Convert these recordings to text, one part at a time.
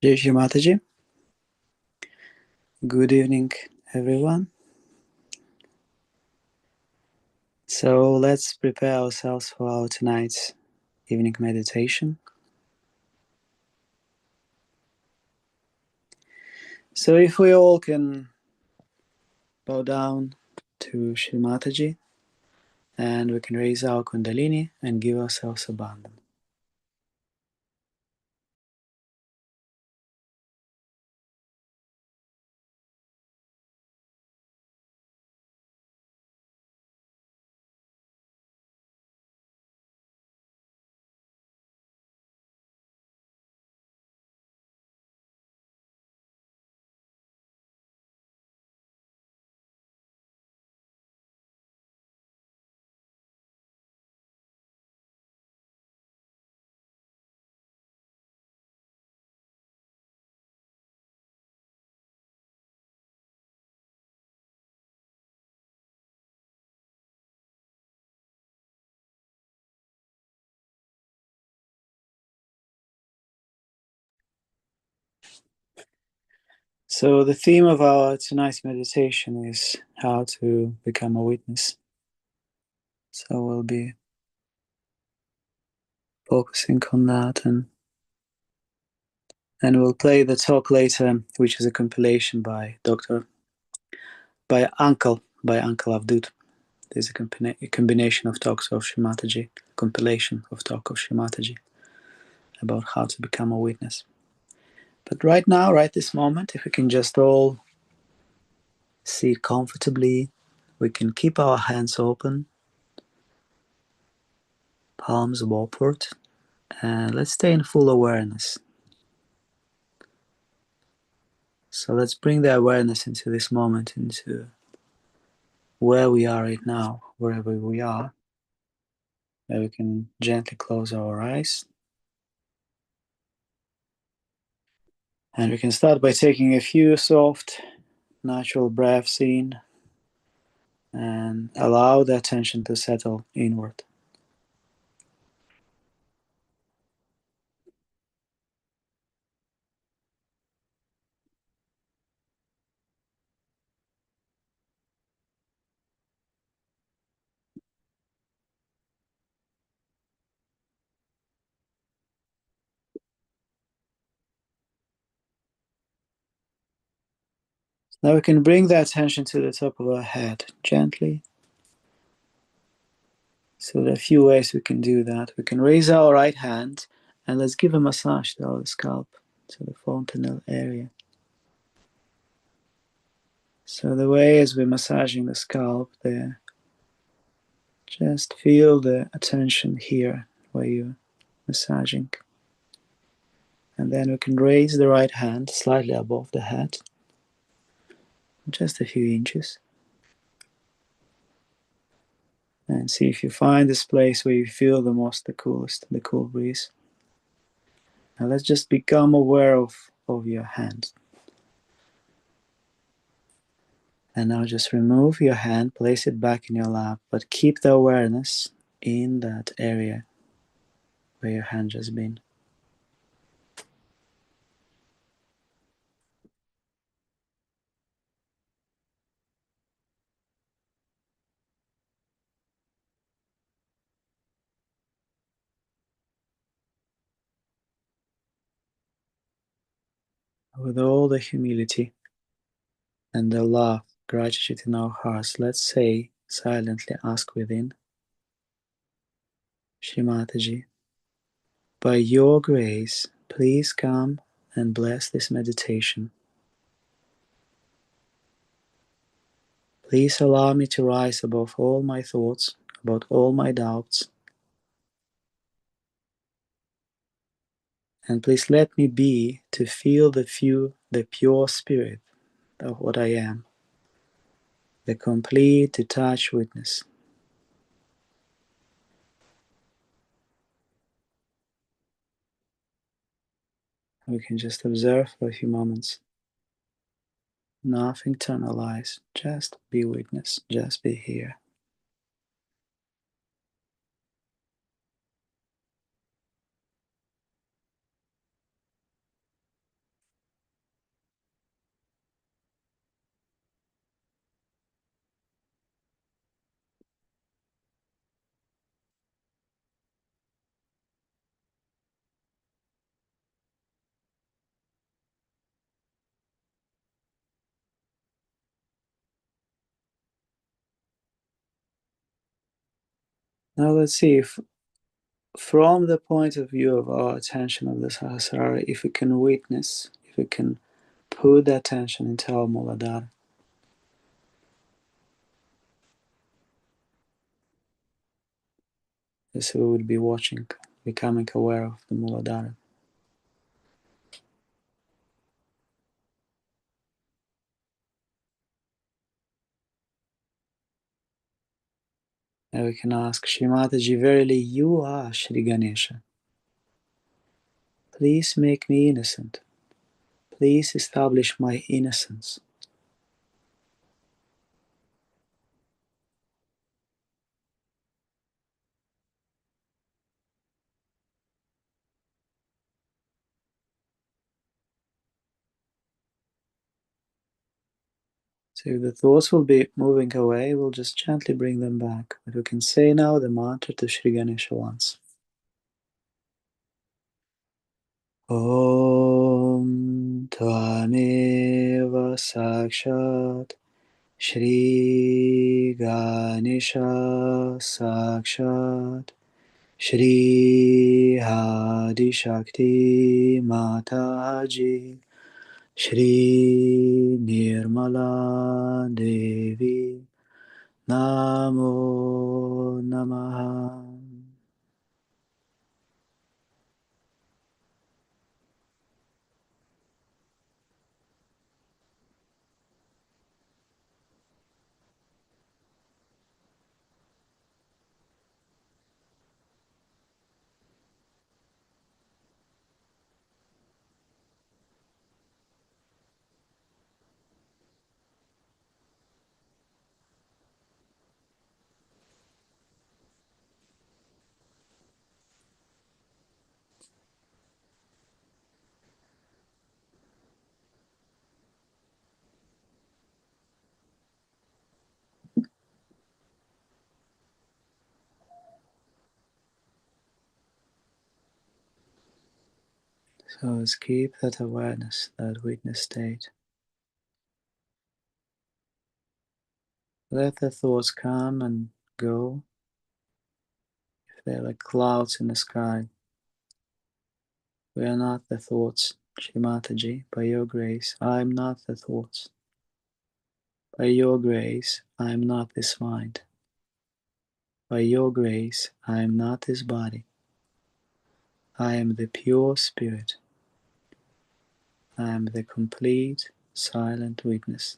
Jai Shri Mataji. Good evening, everyone. So let's prepare ourselves for our tonight's evening meditation. So if we all can bow down to Shri Mataji, and we can raise our Kundalini and give ourselves abandon. So the theme of our tonight's meditation is how to become a witness. So we'll be focusing on that, and we'll play the talk later, which is a compilation by Uncle Avdut. There's a combination of talks of Shri Mataji, compilation of talk of Shri Mataji about how to become a witness. But right now, right this moment, if we can just all sit comfortably, we can keep our hands open, palms upward, and let's stay in full awareness. So let's bring the awareness into this moment, into where we are right now, wherever we are. And we can gently close our eyes. And we can start by taking a few soft, natural breaths in and allow the attention to settle inward. Now we can bring the attention to the top of our head gently. So there are a few ways we can do that. We can raise our right hand and let's give a massage to our scalp, to the fontanelle area. So the way as we're massaging the scalp there, just feel the attention here where you're massaging. And then we can raise the right hand slightly above the head, just a few inches. And see if you find this place where you feel the cool breeze. Now let's just become aware of your hand. And now just remove your hand, place it back in your lap, but keep the awareness in that area where your hand just been. With all the humility and the love, gratitude in our hearts, let's say, silently ask within, Shri Mataji, by your grace, please come and bless this meditation. Please allow me to rise above all my thoughts, about all my doubts, and please let me be to feel the pure spirit of what I am, the complete detached witness. We can just observe for a few moments. Nothing to analyze, just be witness, just be here. Now let's see if from the point of view of our attention of the Sahasrara, if we can witness, if we can put the attention into our Muladhara. As we would be watching, becoming aware of the Muladhara. And we can ask, Shri Mataji, verily you are Shri Ganesha. Please make me innocent. Please establish my innocence. So if the thoughts will be moving away, we'll just gently bring them back. But we can say now the mantra to Sri Ganesha once. Om Tvameva Sakshat Shri Ganesha Sakshat Shri Hadi Shakti Mataji Shri Nirmala Devi Namo Namaha. So let's keep that awareness, that witness state. Let the thoughts come and go. If they're like clouds in the sky, we are not the thoughts. Shri Mataji, by your grace, I am not the thoughts. By your grace, I am not this mind. By your grace, I am not this body. I am the pure spirit. I am the complete, silent witness.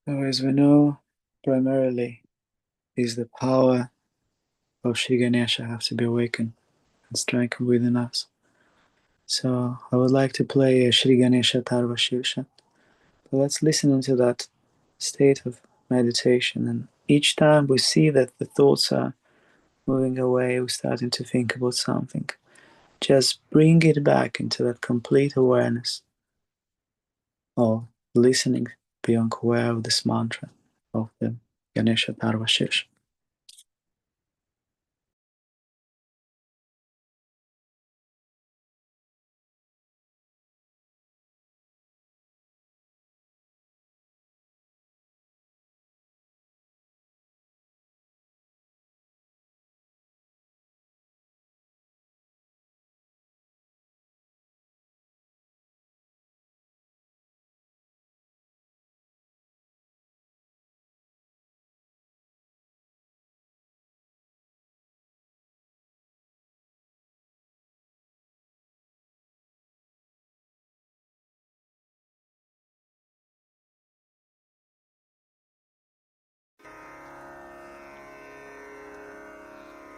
So as we know, primarily is the power of Shri Ganesha have to be awakened and strengthened within us. So I would like to play a Shri Ganesha Tarva Shirsha. So let's listen into that state of meditation. And each time we see that the thoughts are moving away, we're starting to think about something, just bring it back into that complete awareness of listening, being aware of this mantra of the Ganesha Tarva Shirsha.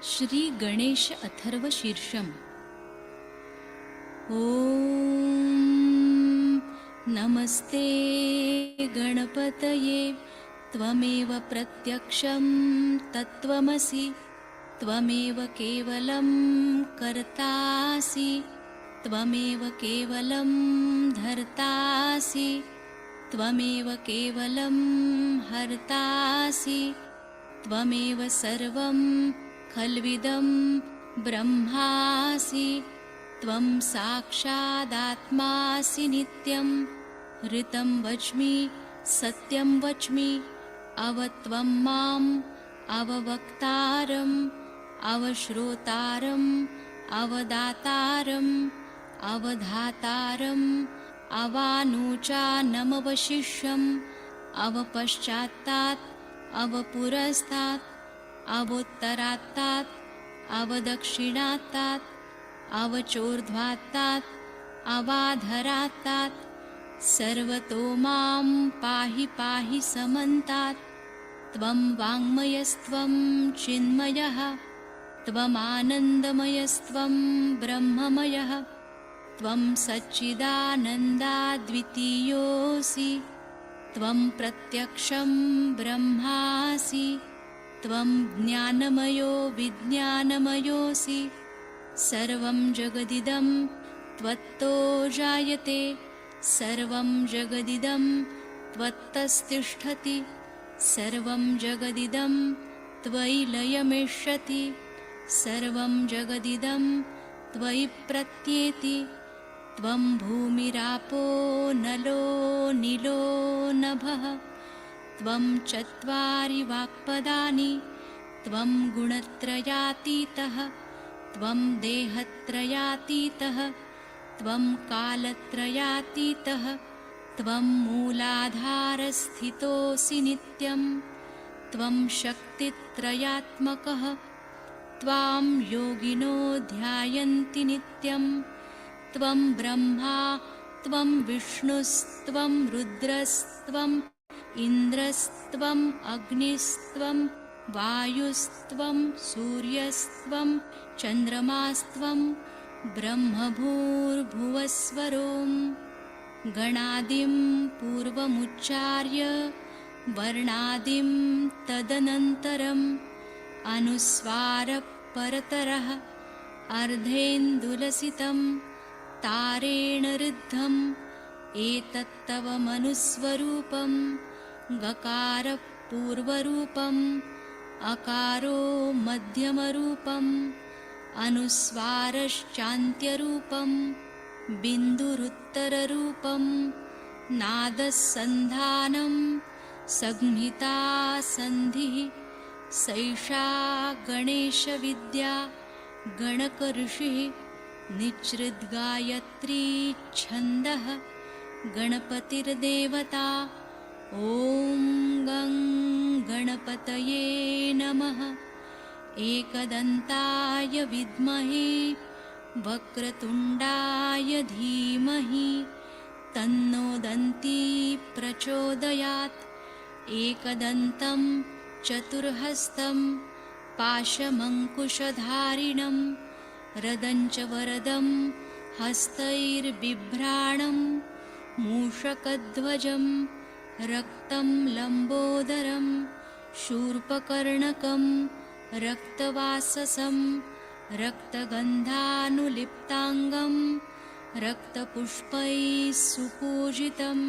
Shri Ganesh Atharva शीर्षम ॐ नमस्ते गणपतये त्वमेव प्रत्यक्षं तत्त्वमसि त्वमेव केवलं कर्तासि त्वमेव केवलं धर्तासि त्वमेव केवलं हर्तासि त्वमेव सर्वं खल्विदं ब्रह्मासि त्वं साक्षादात्मासि नित्यं ऋतं वच्मि सत्यं वच्मि अवत्वं माम् अववक्तारम् अवश्रोतारम् अवदातारम् अवधातारम् अवानोचानमवशिष्यम् अवपश्चात्तात् अवपुरस्तात् अवोत्तरात्तात् अवदक्षिणात्तात् अवचोर्ध्वात्तात् अवाधरात्तात् सर्वतो मां पाहि पाहि समन्तात् त्वं वाङ्मयस्त्वं चिन्मयः त्वमानन्दमयस्त्वं ब्रह्ममयः त्वं सच्चिदानन्दाद्वितीयोऽसि त्वं प्रत्यक्षं ब्रह्मासि त्वं ज्ञानमयो विज्ञानमयोऽसि सर्वं जगदिदं त्वत्तो जायते सर्वं जगदिदं त्वत्तस्तिष्ठति सर्वं जगदिदं त्वयि लयमेष्यति सर्वं जगदिदं त्वयि प्रत्येति त्वं भूमिरापो नलो नीलो नभः त्वं चत्वारि वाक्पदानि त्वं गुणत्रयातीतः त्वं देहत्रयातीतः त्वं कालत्रयातीतः त्वं मूलाधारस्थितोऽसि नित्यं त्वं शक्तित्रयात्मकः त्वां योगिनो ध्यायन्ति नित्यं त्वं ब्रह्मा त्वं विष्णुस्त्वं रुद्रस्त्वम् इन्द्रस्त्वम् अग्निस्त्वं वायुस्त्वं सूर्यस्त्वं चन्द्रमास्त्वं ब्रह्मभूर्भुवस्वरों गणादिं पूर्वमुच्चार्य वर्णादिं तदनन्तरम् अनुस्वारपरतरः अर्धेन्दुलसितं तारेण ऋद्धम् एतत्तव मनुस्वरूपं गकारपूर्वरूपम् अकारो मध्यमरूपम् अनुस्वारश्चान्त्यरूपं बिन्दुरुत्तररूपं नादसन्धानं संहिता सन्धिः सैषा गणेशविद्या गणकऋषिः निच्छृद्गायत्री छन्दः गणपतिर्देवता ॐ गं गणपतये नमः एकदन्ताय विद्महे वक्रतुण्डाय धीमहि तन्नो दन्ती प्रचोदयात् एकदन्तं चतुर्हस्तं पाशमङ्कुशधारिणं रदञ्च वरदं हस्तैर्बिभ्राणं मूषकध्वजं रक्तं लम्बोदरं शूर्पकर्णकं रक्तवाससं रक्तगन्धानुलिप्ताङ्गं रक्तपुष्पैः सुपूजितं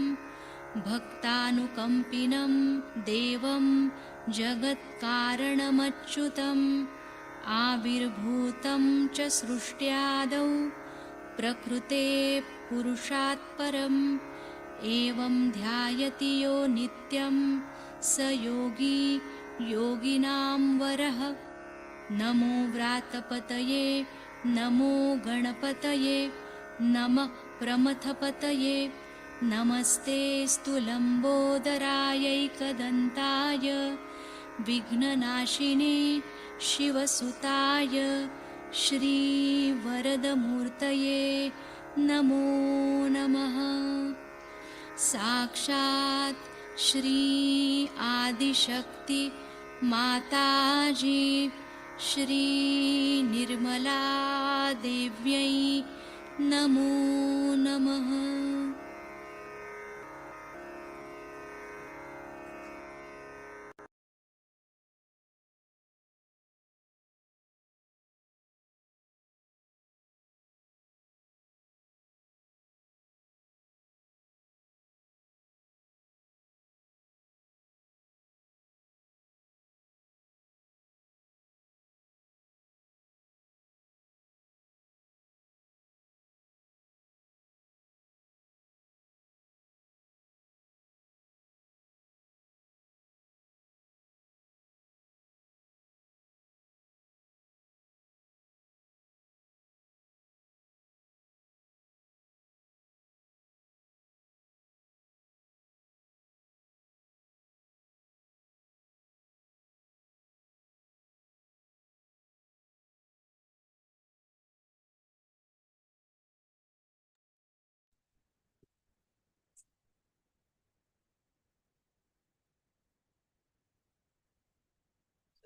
भक्तानुकम्पिनं देवं जगत्कारणमच्युतम् आविर्भूतं च सृष्ट्यादौ प्रकृते पुरुषात् परम् एवं ध्यायति यो नित्यं स योगी योगिनां वरः नमो व्रातपतये नमो गणपतये नमः प्रमथपतये नमस्तेऽस्तु लम्बोदरायैकदन्ताय विघ्ननाशिने शिवसुताय श्रीवरदमूर्तये नमो नमः साक्षात् श्री आदिशक्ति माताजी श्री निर्मला देव्यै नमो नमः।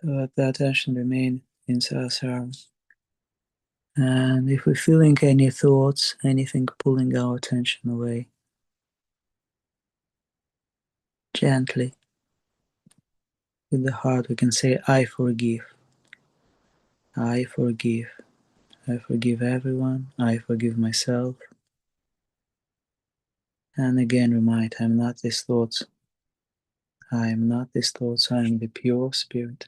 Let the attention remain in Sahasrara. And if we're feeling any thoughts, anything pulling our attention away, gently, with the heart, we can say, I forgive. I forgive. I forgive everyone. I forgive myself. And again, remind, I am not these thoughts. I am not these thoughts. I am the pure spirit.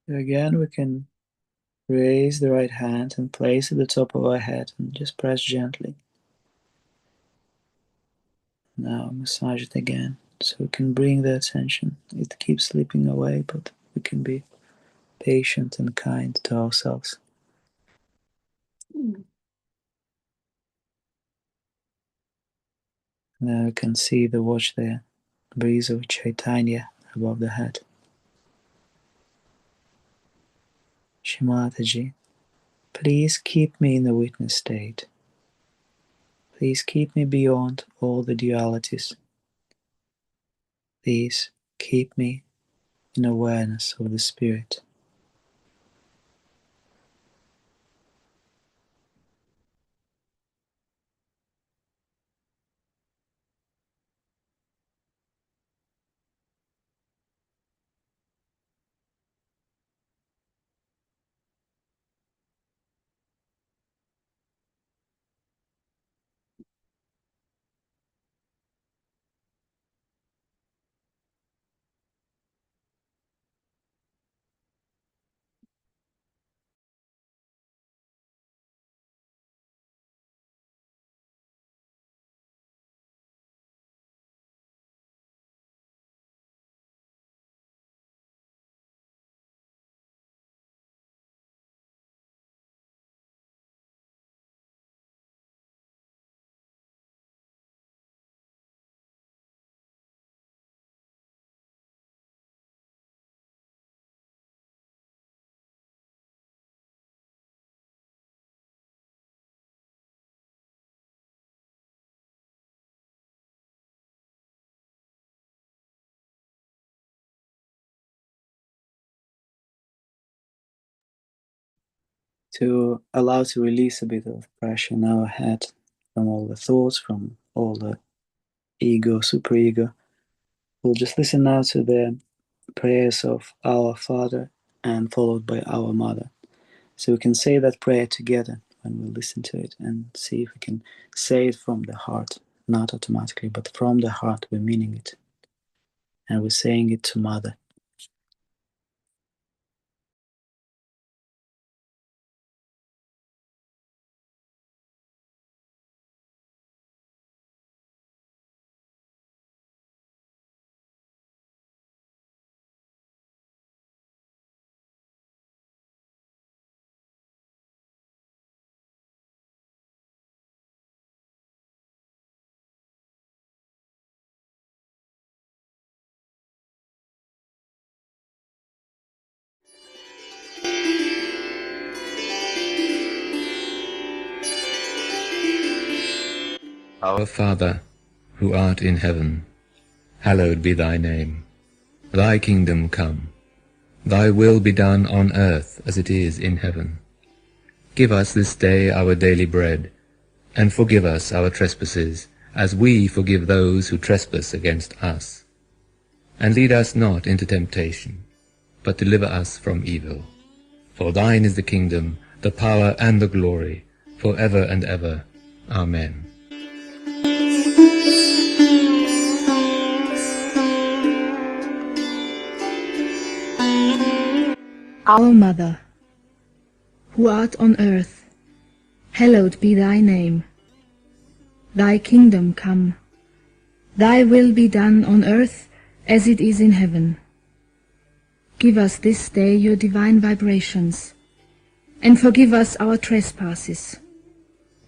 Again, we can raise the right hand and place it at the top of our head and just press gently. Now massage it again so we can bring the attention. It keeps slipping away, but we can be patient and kind to ourselves. Now you can see the watch there, breeze of Chaitanya above the head. Shimataji, please keep me in the witness state. Please keep me beyond all the dualities. Please keep me in awareness of the Spirit. to allow to release a bit of pressure in our head from all the thoughts, from all the ego, superego. We'll just listen now to the prayers of our Father and followed by our Mother. So we can say that prayer together when we listen to it and see if we can say it from the heart, not automatically, but from the heart, we're meaning it. And we're saying it to Mother. Our Father, who art in heaven, hallowed be thy name. Thy kingdom come. Thy will be done on earth as it is in heaven. Give us this day our daily bread, and forgive us our trespasses, as we forgive those who trespass against us. And lead us not into temptation, but deliver us from evil. For thine is the kingdom, the power, and the glory, for ever and ever. Amen. Our Mother, who art on earth, hallowed be thy name. Thy kingdom come. Thy will be done on earth as it is in heaven. Give us this day your divine vibrations, and forgive us our trespasses,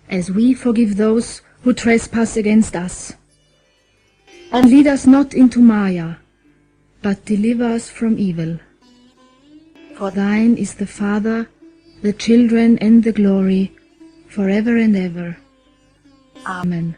as we forgive those who trespass against us. And lead us not into Maya, but deliver us from evil. For thine is the Father, the children, and the glory, forever and ever. Amen.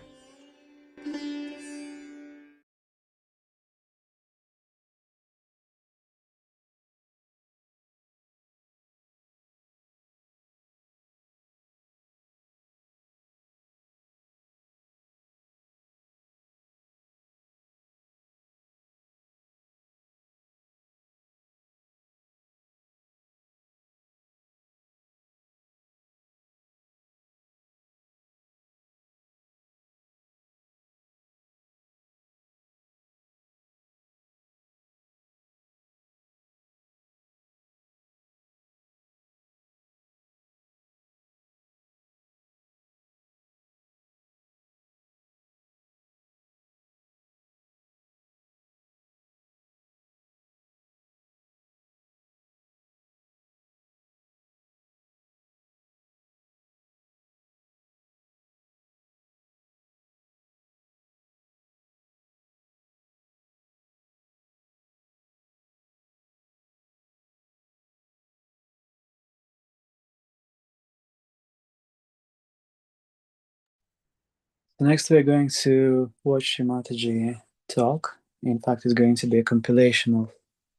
So next we're going to watch Shimataji talk. In fact, it's going to be a compilation of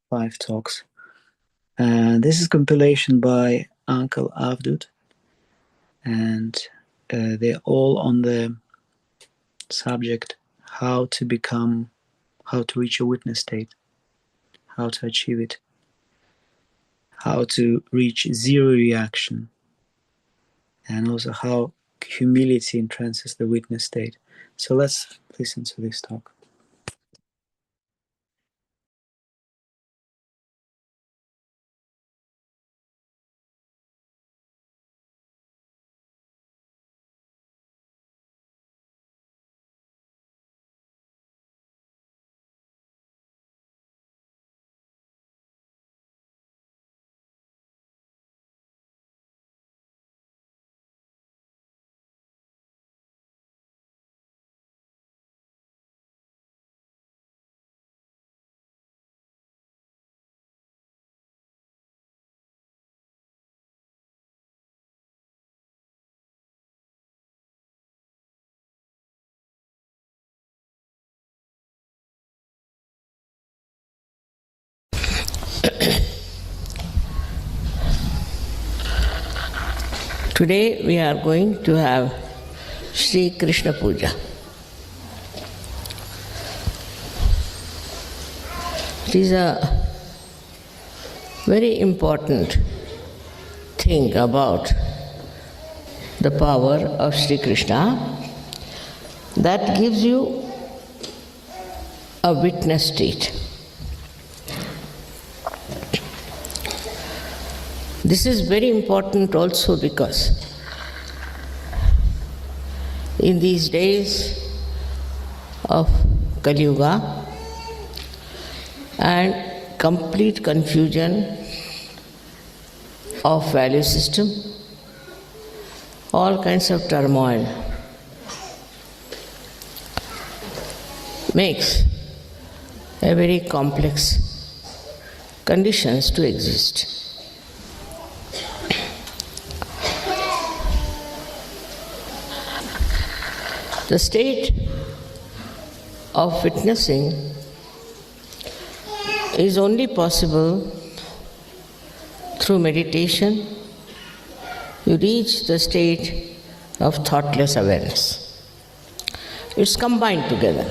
5 talks. And this is compilation by Uncle Avdut, and they're all on the subject how to reach a witness state, how to achieve it, how to reach zero reaction, and also how humility entrances the witness state. So let's listen to this talk. Today we are going to have Sri Krishna Puja. It is a very important thing about the power of Sri Krishna that gives you a witness state. This is very important also because in these days of Kali Yuga and complete confusion of value system, all kinds of turmoil makes a very complex conditions to exist. The state of witnessing is only possible through meditation. You reach the state of thoughtless awareness. It's combined together.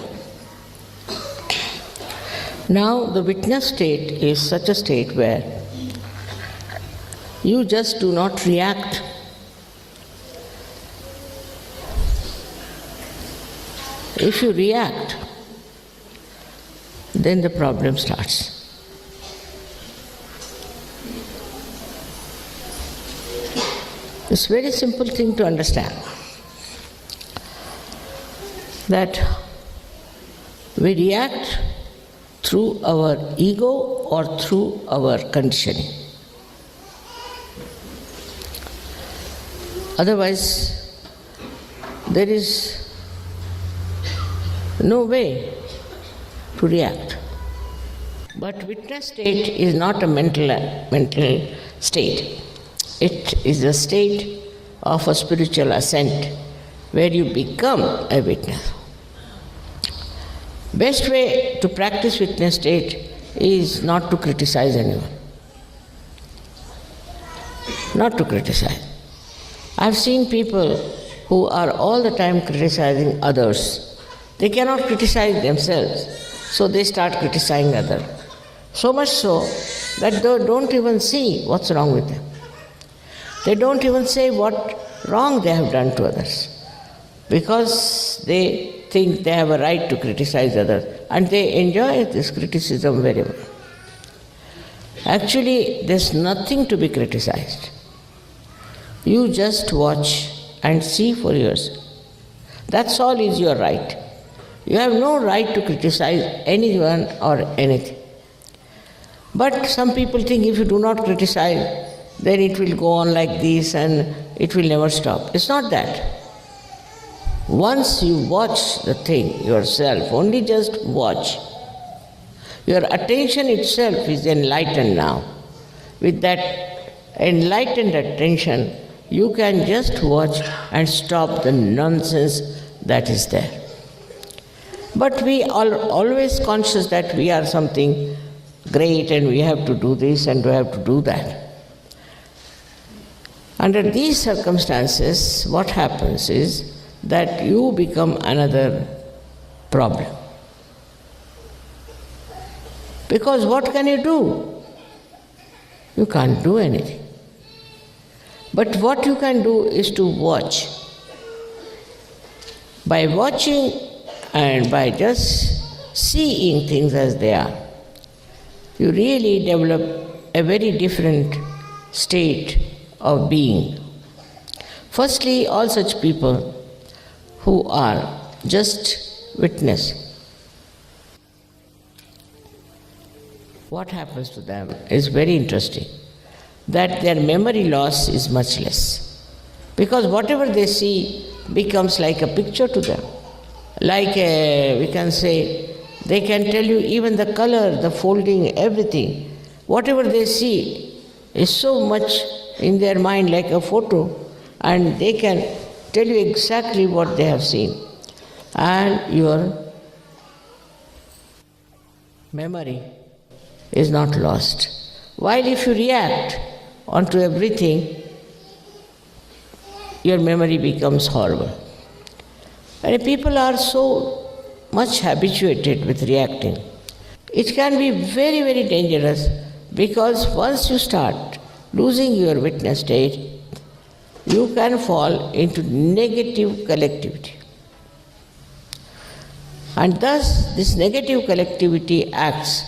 Now, the witness state is such a state where you just do not react. If you react, then the problem starts. It's a very simple thing to understand that we react through our ego or through our conditioning. Otherwise, there is no way to react. But witness state is not a mental state. It is a state of a spiritual ascent where you become a witness. Best way to practice witness state is not to criticize anyone. Not to criticize. I've seen people who are all the time criticizing others. They cannot criticize themselves, so they start criticizing others. So much so that they don't even see what's wrong with them. They don't even say what wrong they have done to others, because they think they have a right to criticize others, and they enjoy this criticism very well. Actually, there's nothing to be criticized. You just watch and see for yourself. That's all is your right. You have no right to criticize anyone or anything. But some people think if you do not criticize, then it will go on like this and it will never stop. It's not that. Once you watch the thing yourself, only just watch, your attention itself is enlightened now. With that enlightened attention, you can just watch and stop the nonsense that is there. But we are always conscious that we are something great and we have to do this and we have to do that. Under these circumstances, what happens is that you become another problem. Because what can you do? You can't do anything. But what you can do is to watch. By watching and by just seeing things as they are, you really develop a very different state of being. Firstly, all such people who are just witness, what happens to them is very interesting, that their memory loss is much less. Because whatever they see becomes like a picture to them. Like we can say, they can tell you even the color, the folding, everything. Whatever they see is so much in their mind like a photo, and they can tell you exactly what they have seen. And your memory is not lost. While if you react onto everything, your memory becomes horrible. And people are so much habituated with reacting. It can be very, very dangerous because once you start losing your witness state, you can fall into negative collectivity. And thus, this negative collectivity acts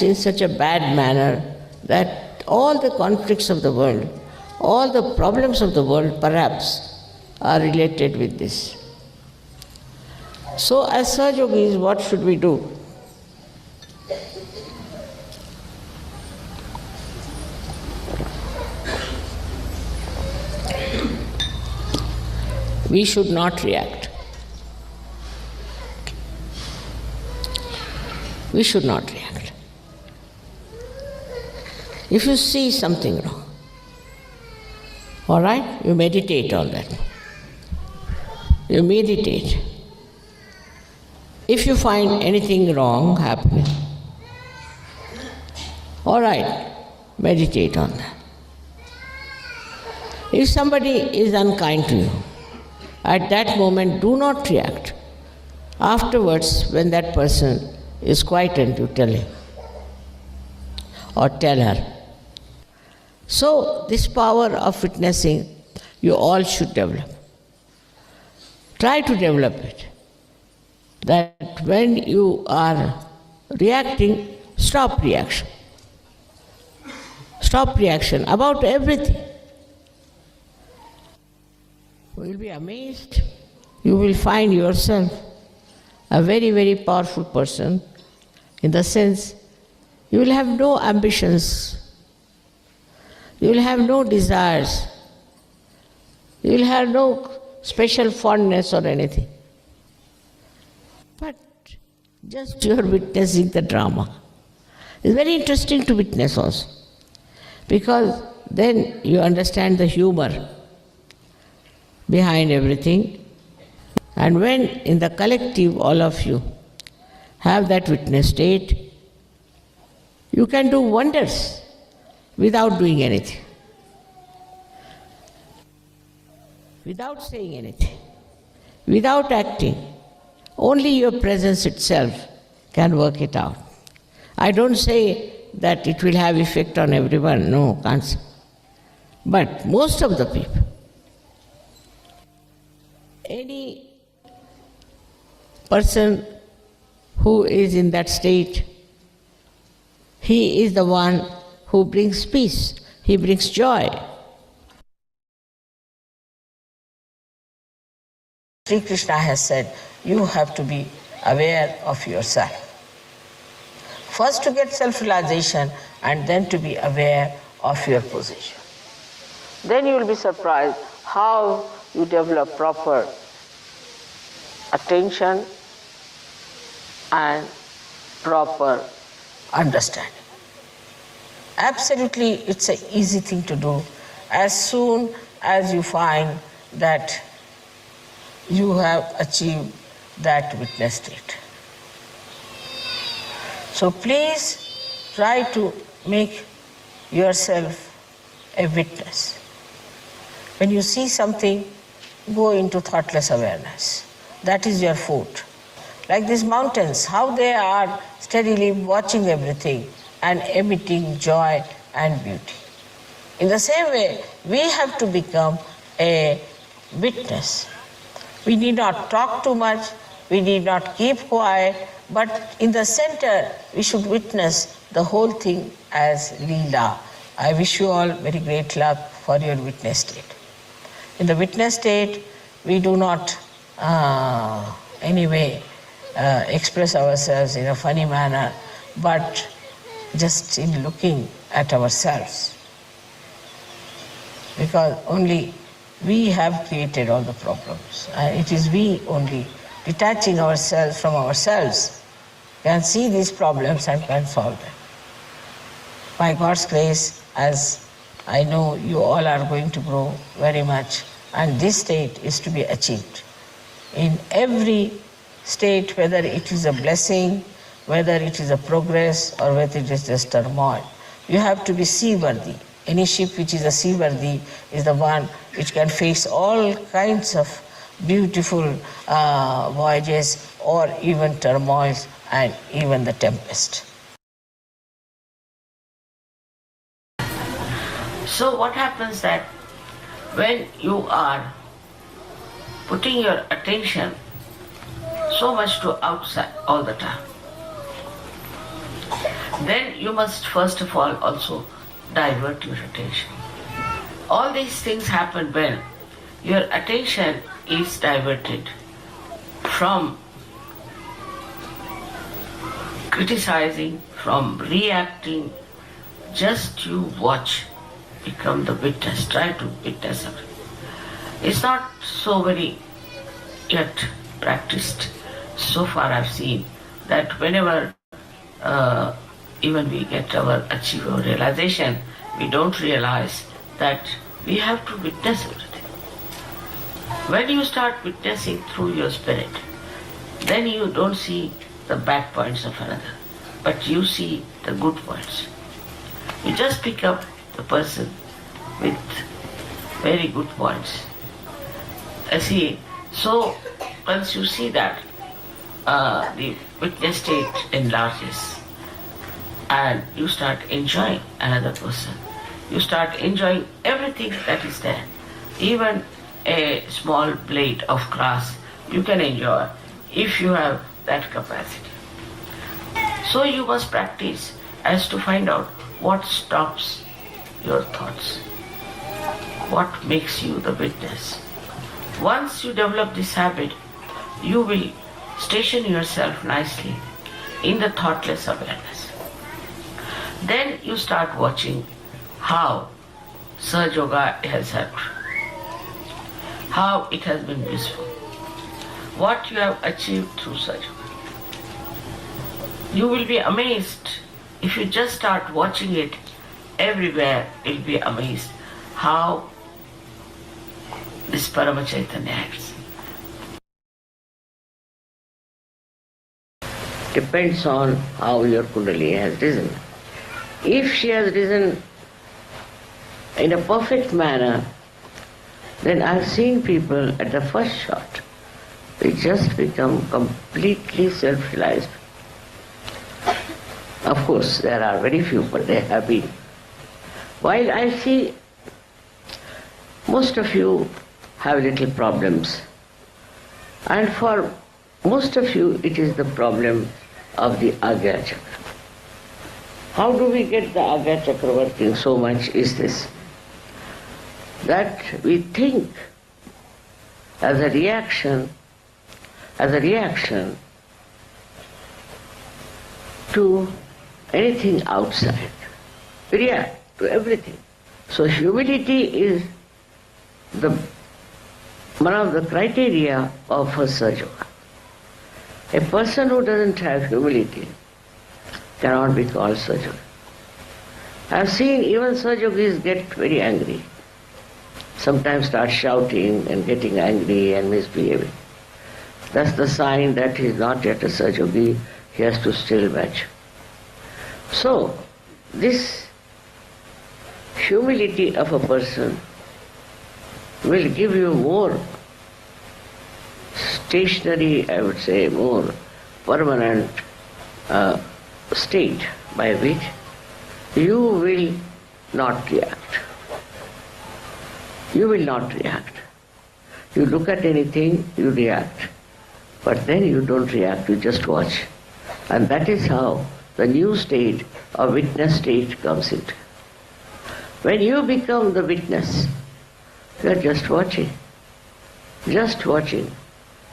in such a bad manner that all the conflicts of the world, all the problems of the world perhaps are related with this. So as Sahaja-yogis, what should we do? We should not react. We should not react. If you see something wrong, all right, you meditate on that. You meditate. If you find anything wrong happening, all right, meditate on that. If somebody is unkind to you, at that moment do not react. Afterwards, when that person is quietened, you tell him or tell her. So this power of witnessing, you all should develop. Try to develop it. That when you are reacting, stop reaction. Stop reaction about everything. You will be amazed. You will find yourself a very, very powerful person in the sense you will have no ambitions. You will have no desires. You will have no special fondness or anything. But just you are witnessing the drama. It's very interesting to witness also, because then you understand the humor behind everything. And when in the collective all of you have that witness state, you can do wonders without doing anything, without saying anything, without acting. Only your presence itself can work it out. I don't say that it will have effect on everyone, no, can't say. But most of the people, any person who is in that state, he is the one who brings peace, he brings joy. Sri Krishna has said, you have to be aware of yourself. First to get self-realization and then to be aware of your position. Then you will be surprised how you develop proper attention and proper understanding. Absolutely, it's an easy thing to do as soon as you find that you have achieved that witness state. So please try to make yourself a witness. When you see something, go into thoughtless awareness. That is your food. Like these mountains, how they are steadily watching everything and emitting joy and beauty. In the same way, we have to become a witness. We need not talk too much, we need not keep quiet, but in the center, we should witness the whole thing as Leela. I wish you all very great luck for your witness state. In the witness state, we do not anyway express ourselves in a funny manner, but just in looking at ourselves. Because only we have created all the problems. It is we only, detaching ourselves from ourselves, can see these problems and can solve them. By God's grace, as I know you all are going to grow very much, and this state is to be achieved. In every state, whether it is a blessing, whether it is a progress, or whether it is just turmoil, you have to be seaworthy Any ship which is a seaworthy is the one which can face all kinds of beautiful voyages or even turmoils and even the tempest. So what happens that when you are putting your attention so much to outside all the time, then you must first of all also divert your attention. All these things happen when your attention is diverted from criticizing, from reacting. Just you watch, become the witness, try to witness it. It's not so very yet practiced. So far I've seen that whenever even we get our achieve our realization, we don't realize that we have to witness everything. When you start witnessing through your spirit, then you don't see the bad points of another, but you see the good points. You just pick up the person with very good points. See, so once you see that, the witness state enlarges and you start enjoying another person. You start enjoying everything that is there. Even a small blade of grass you can enjoy if you have that capacity. So you must practice as to find out what stops your thoughts, what makes you the witness. Once you develop this habit, you will station yourself nicely in the thoughtless awareness. Then you start watching how Sahaja Yoga has helped, how it has been useful, what you have achieved through Sahaja Yoga. You will be amazed if you just start watching it everywhere. You'll be amazed how this Parama Chaitanya acts. Depends on how your Kundalini has risen. If she has risen in a perfect manner, then I've seen people at the first shot, they just become completely self-realized. Of course, there are very few, but they have been. While I see most of you have little problems, and for most of you it is the problem of the Agya Chakra. How do we get the Agya Chakra working so much is this, that we think as a reaction to anything outside. We react to everything. So humility is one of the criteria of a Sahaja Yoga. A person who doesn't have humility cannot be called Sahaja Yoga. I've seen even Sahaja Yogis get very angry. Sometimes start shouting and getting angry and misbehaving. That's the sign that he is not yet a Sahaja Yogi. He has to still match. So, this humility of a person will give you more stationary, I would say, more permanent state by which you will not react. You will not react. You look at anything, you react. But then you don't react, you just watch. And that is how the new state or witness state comes into. When you become the witness, you are just watching,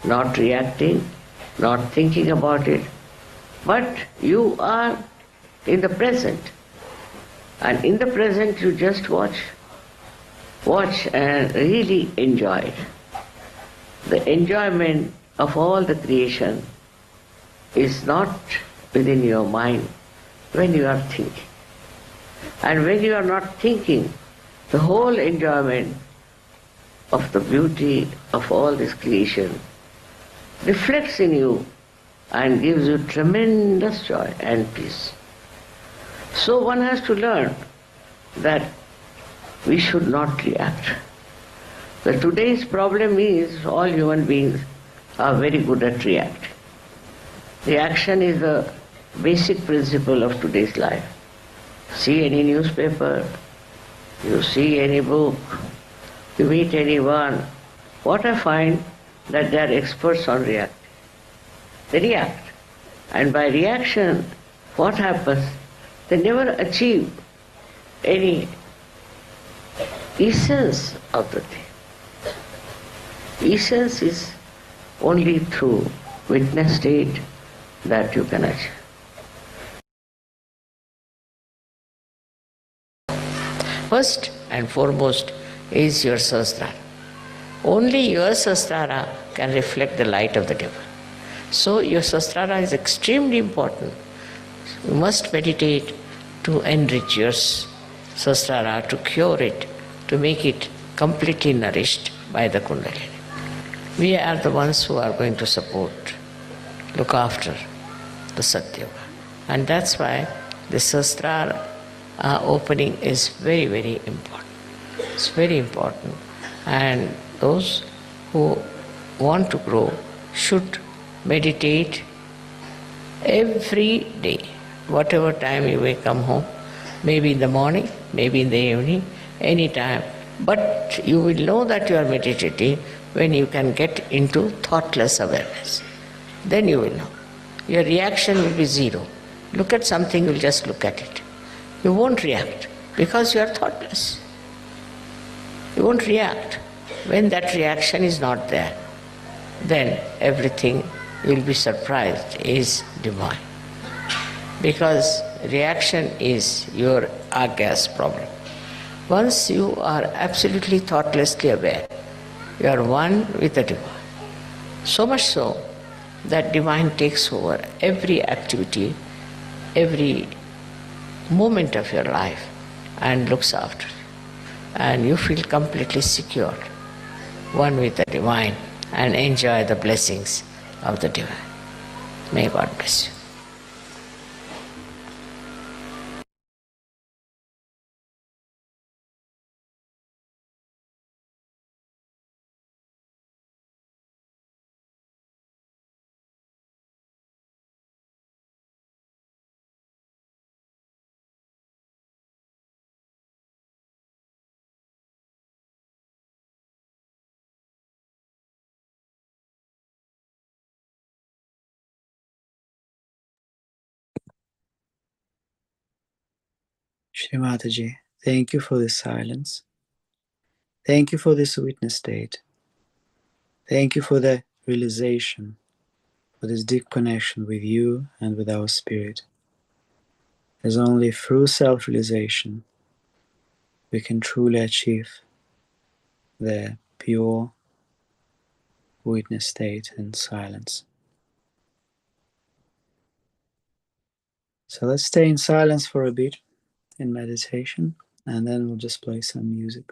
not reacting, not thinking about it, but you are in the present. And in the present you just watch and really enjoy it. The enjoyment of all the creation is not within your mind when you are thinking. And when you are not thinking, the whole enjoyment of the beauty of all this creation reflects in you and gives you tremendous joy and peace. So one has to learn that We should not react. The today's problem is all human beings are very good at reacting. Reaction is the basic principle of today's life. See any newspaper, you see any book, you meet anyone, what I find that they are experts on reacting. They react. And by reaction, what happens? They never achieve any essence of the thing. Essence is only through witness state that you can achieve. First and foremost is your sahasrara. Only your sahasrara can reflect the light of the divine. So your sahasrara is extremely important. You must meditate to enrich your sahasrara, to cure it, to make it completely nourished by the Kundalini. We are the ones who are going to support, look after the Satyuga. And that's why the sahasrara opening is very, very important. It's very important. And those who want to grow should meditate every day, whatever time you may come home, maybe in the morning, maybe in the evening, any time. But you will know that you are meditating when you can get into thoughtless awareness. Then you will know. Your reaction will be zero. Look at something, you'll just look at it. You won't react because you are thoughtless. You won't react. When that reaction is not there, then everything, you'll be surprised, is divine. Because reaction is your agas problem. Once you are absolutely thoughtlessly aware, you are one with the divine. So much so that divine takes over every activity, every moment of your life and looks after you. And you feel completely secure, one with the divine, and enjoy the blessings of the divine. May God bless you. Shri Mataji, thank you for this silence. Thank you for this witness state. Thank you for the realization, for this deep connection with you and with our spirit. As only through self-realization we can truly achieve the pure witness state and silence. So let's stay in silence for a bit in meditation, and then we'll just play some music.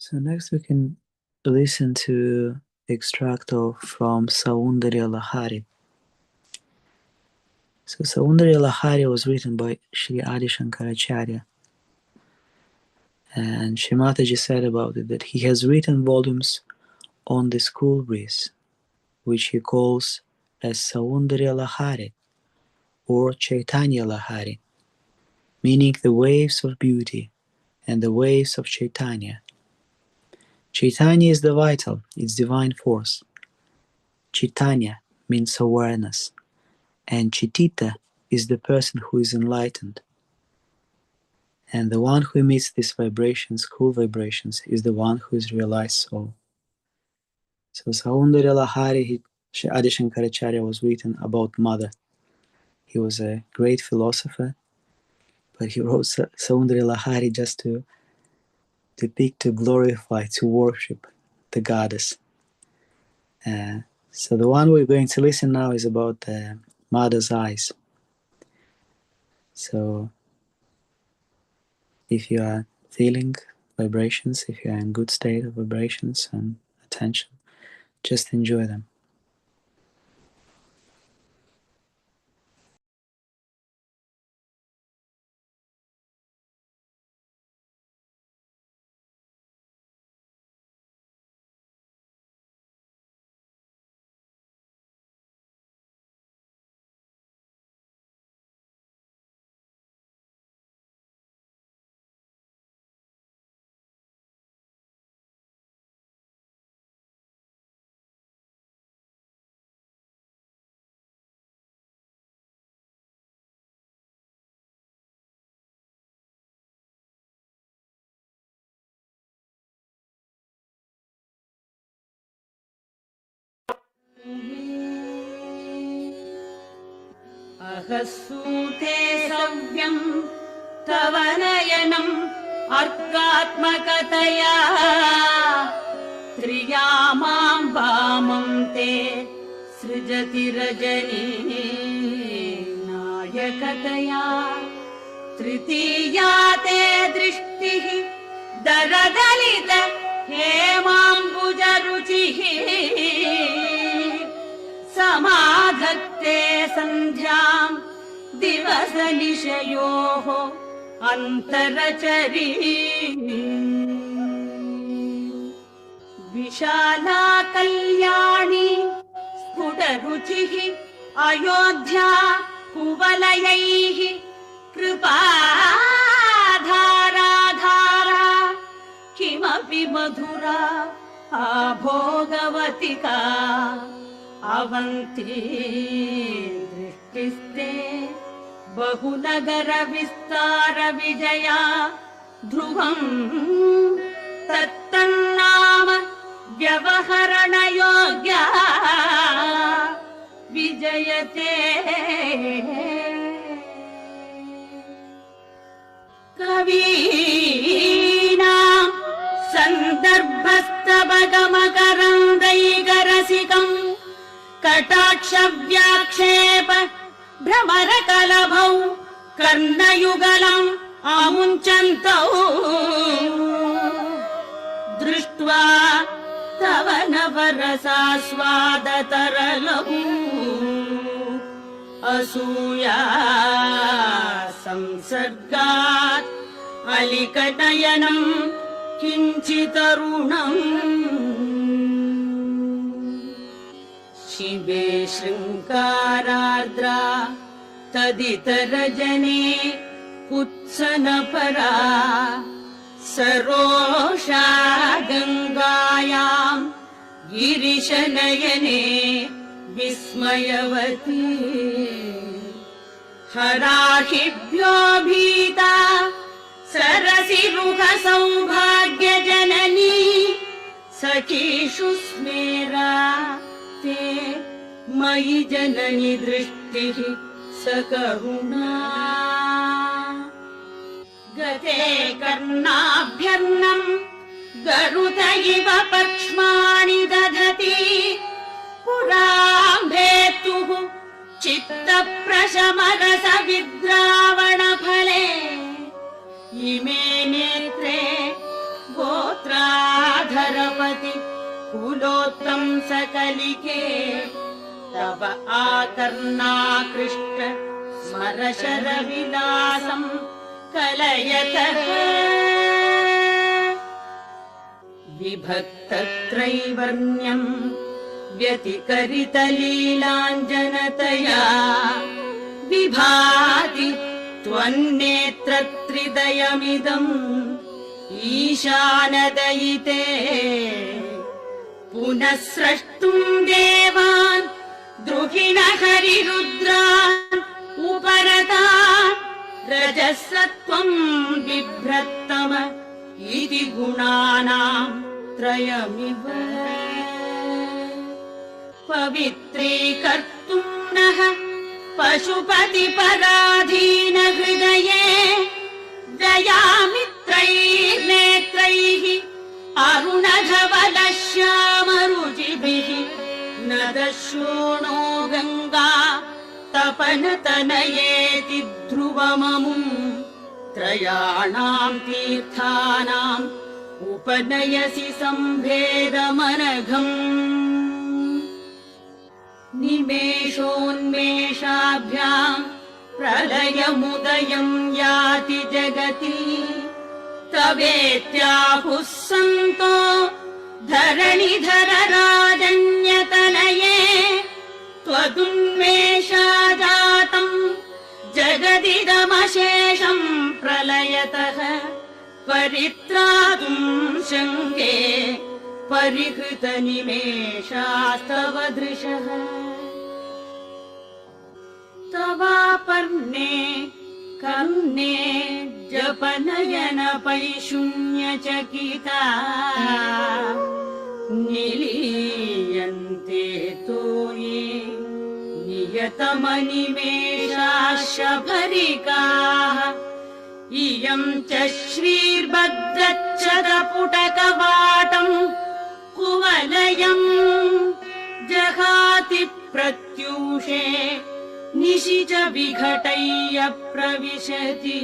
So next we can listen to extract from Saundarya Lahari. So Saundarya Lahari was written by Sri Adi Shankaracharya, and Shri Mataji said about it that he has written volumes on this cool breeze, which he calls as Saundarya Lahari or Chaitanya Lahari, meaning the waves of beauty and the waves of Chaitanya. Chaitanya is the vital, it's divine force. Chaitanya means awareness, and Chitita is the person who is enlightened. And the one who emits these vibrations, cool vibrations, is the one who is realized soul. So Saundarya Lahari, Adi Shankaracharya was written about mother. He was a great philosopher, but he wrote Saundarya Lahari just to depict, to glorify, to worship the goddess. So the one we're going to listen now is about the mother's eyes. So if you are feeling vibrations, if you are in good state of vibrations and attention, just enjoy them. अहसूते सव्यं तव नयनम् अर्कात्मकतया त्रियामां वामं ते सृजति रजनी नायकतया तृतीया ते दृष्टिः दरदलित हेमाम्बुजरुचिः समाधत्ते सन्ध्यां दिवसनिशयोः अन्तरचरी विशाला कल्याणी स्फुटरुचिः अयोध्या कुवलयैः कृपाधाराधारा किमपि मधुरा आभोगवतिका अवन्ती दृष्टिस्ते बहुनगर विस्तार विजया ध्रुवम् तत्तन्नाम व्यवहरणयोग्या विजयते कवीनां सन्दर्भस्तवगमकरन्दैकरसिकम् कटाक्षव्याक्षेप भ्रमरकलभौ कर्णयुगलम् आमुञ्चन्तौ दृष्ट्वा तव नवरसास्वादतरलौ असूया संसर्गात् अलिकनयनम् किञ्चितरुणम् शिवे शृङ्गारार्द्रा तदितरजने कुत्सनपरा सरोषा गङ्गायां गिरिशनयने विस्मयवती हराहिभ्यो भीता सरसिरुह सौभाग्यजननी सखीषु स्मेरा ते मयि जननि दृष्टिः सकरुणा गते कर्णाभ्यर्णम् गरुत इव पक्ष्माणि दधति पुराम्भेतुः चित्तप्रशमरस विद्रावणफले इमे नेत्रे गोत्रा सकलिके तव आकर्णाकृष्ट स्मरशरविलासम् कलयतः विभक्तत्रैवर्ण्यम् व्यतिकरितलीलाञ्जनतया विभाति त्वन्नेत्रत्रिदयमिदम् ईशानदयिते पुनः स्रष्टुम् देवान् द्रुहिणहरिरुद्रान् उपरतान् रजसत्वम् बिभ्रत्तम इति गुणानाम् त्रयमिव पवित्रीकर्तुम् नः पशुपतिपराधीन हृदये दयामित्रैर्नेत्रैः अरुणधवलश्यामरुचिभिः न दशोणो गङ्गा तपनतनयेति ध्रुवममुम् त्रयाणाम् तीर्थानाम् उपनयसि सम्भेदमनघम् निमेषोन्मेषाभ्याम् प्रलयमुदयम् याति जगति तवेत्याहुः सन्तो धरणिधरराजन्यतनये त्वदुन्मेषाजातम् जगदिदमशेषम् प्रलयतः परित्रातुम् शङ्के परिहृतनिमेषास्तव दृशः तवापर्णे कर्णे जपनयनपैशून्यचकिता निलीयन्ते तोये नियतमनिमेषाः शबरिकाः इयम् च श्रीर्भद्रच्छदपुटकवाटम् कुवलयम् जहाति प्रत्यूषे निशिच विघटय्य प्रविशति।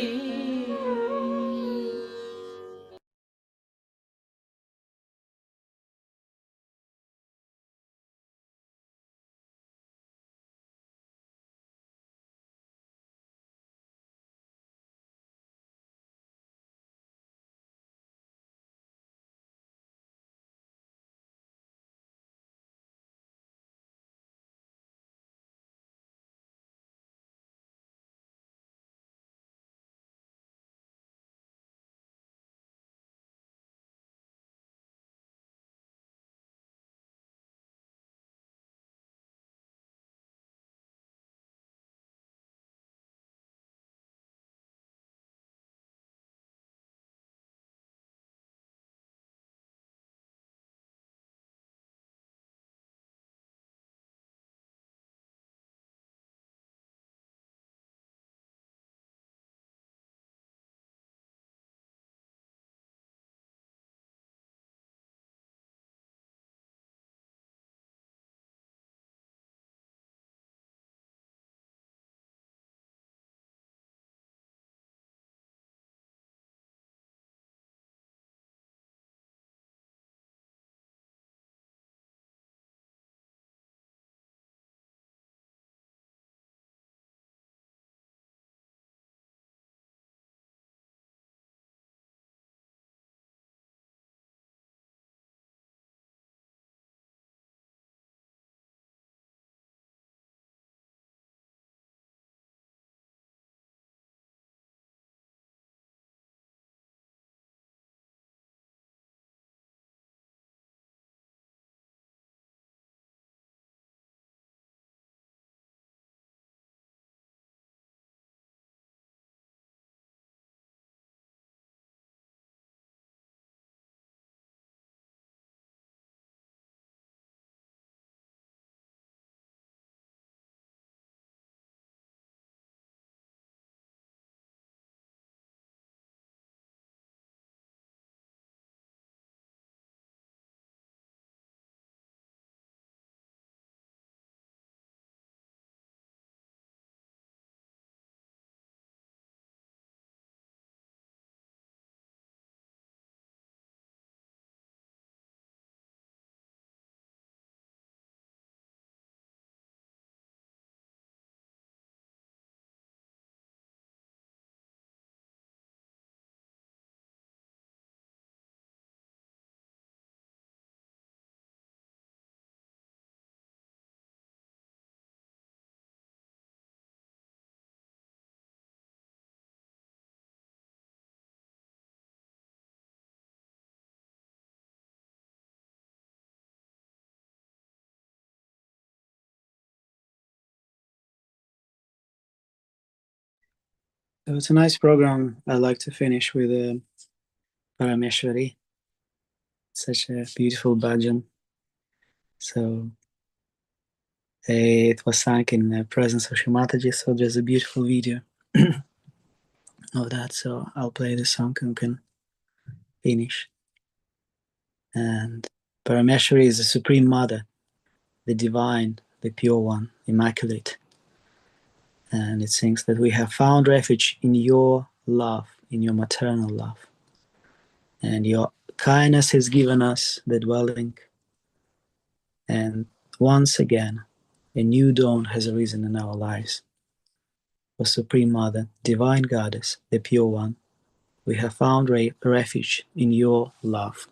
So it's a nice program. I like to finish with Parameshwari, such a beautiful bhajan. So it was sung in the presence of Shrimataji, so there's a beautiful video of that. So I'll play the song and can finish. And Parameshwari is the Supreme Mother, the Divine, the Pure One, Immaculate. And it sings that we have found refuge in your love, in your maternal love. And your kindness has given us the dwelling. And once again, a new dawn has arisen in our lives. O Supreme Mother, Divine Goddess, the Pure One, we have found refuge in your love.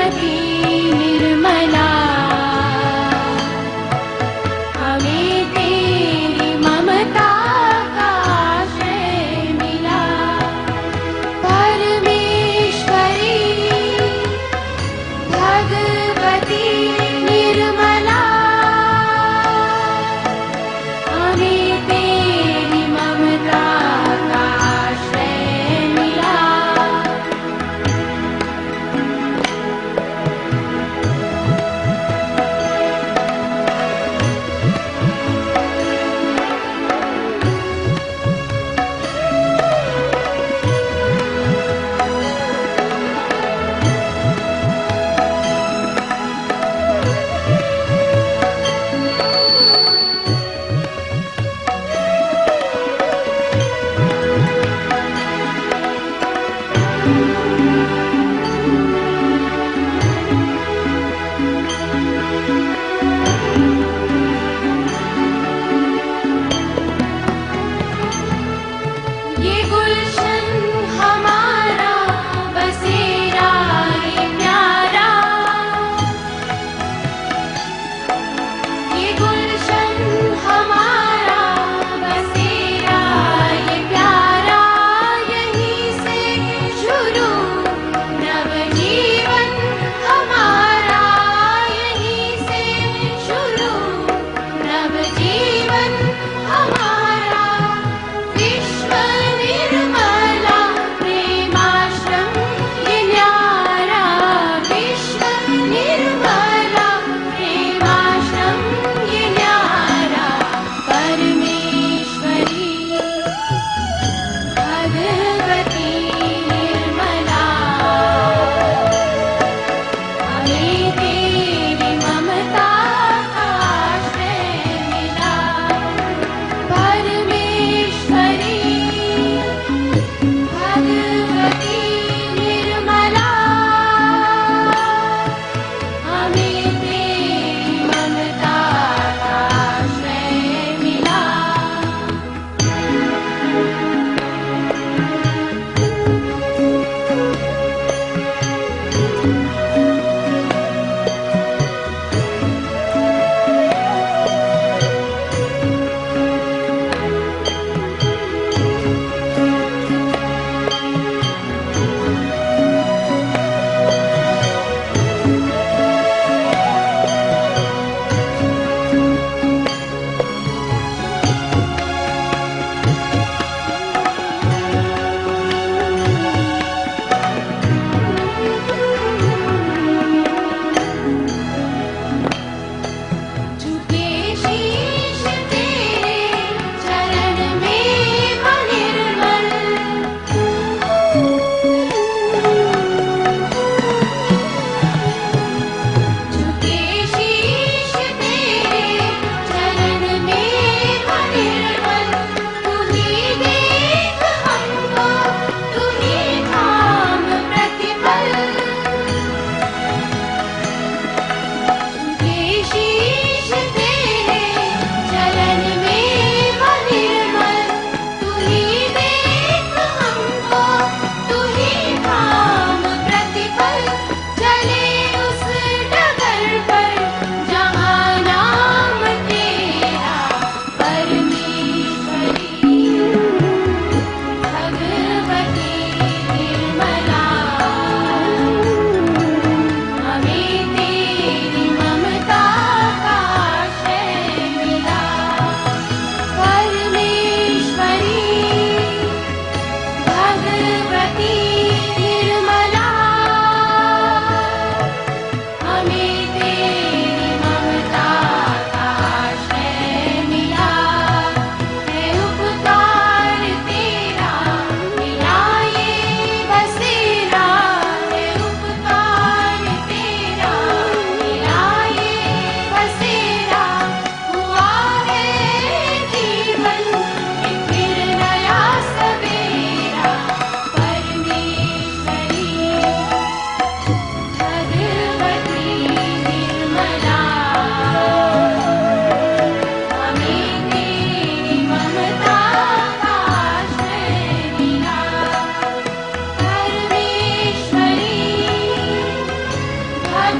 Bhagwati Nirmala हमें तेरी ममता का आश्रय मिला। परमेश्वरी भगवती निर्मला हमें तेरी ममता का आश्रय मिला।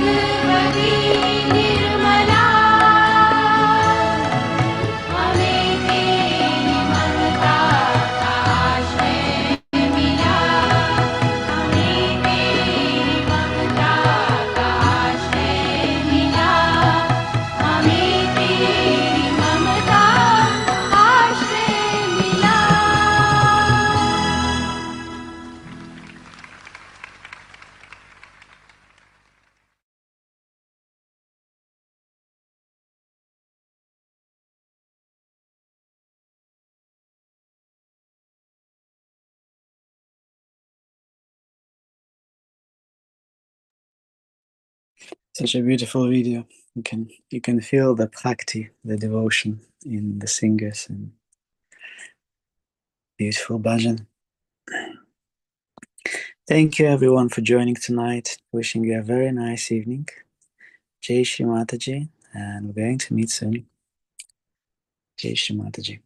भगवती निर्मला हमें तेरी ममता का आश्रय मिला हमें तेरी ममता का आश्रय मिला हमें तेरी ममता आश्रय मिला Such a beautiful video. You can feel the bhakti, the devotion in the singers, and beautiful bhajan. Thank you everyone for joining tonight. Wishing you a very nice evening. Jai Shri Mataji, and we're going to meet soon. Jai Shri Mataji.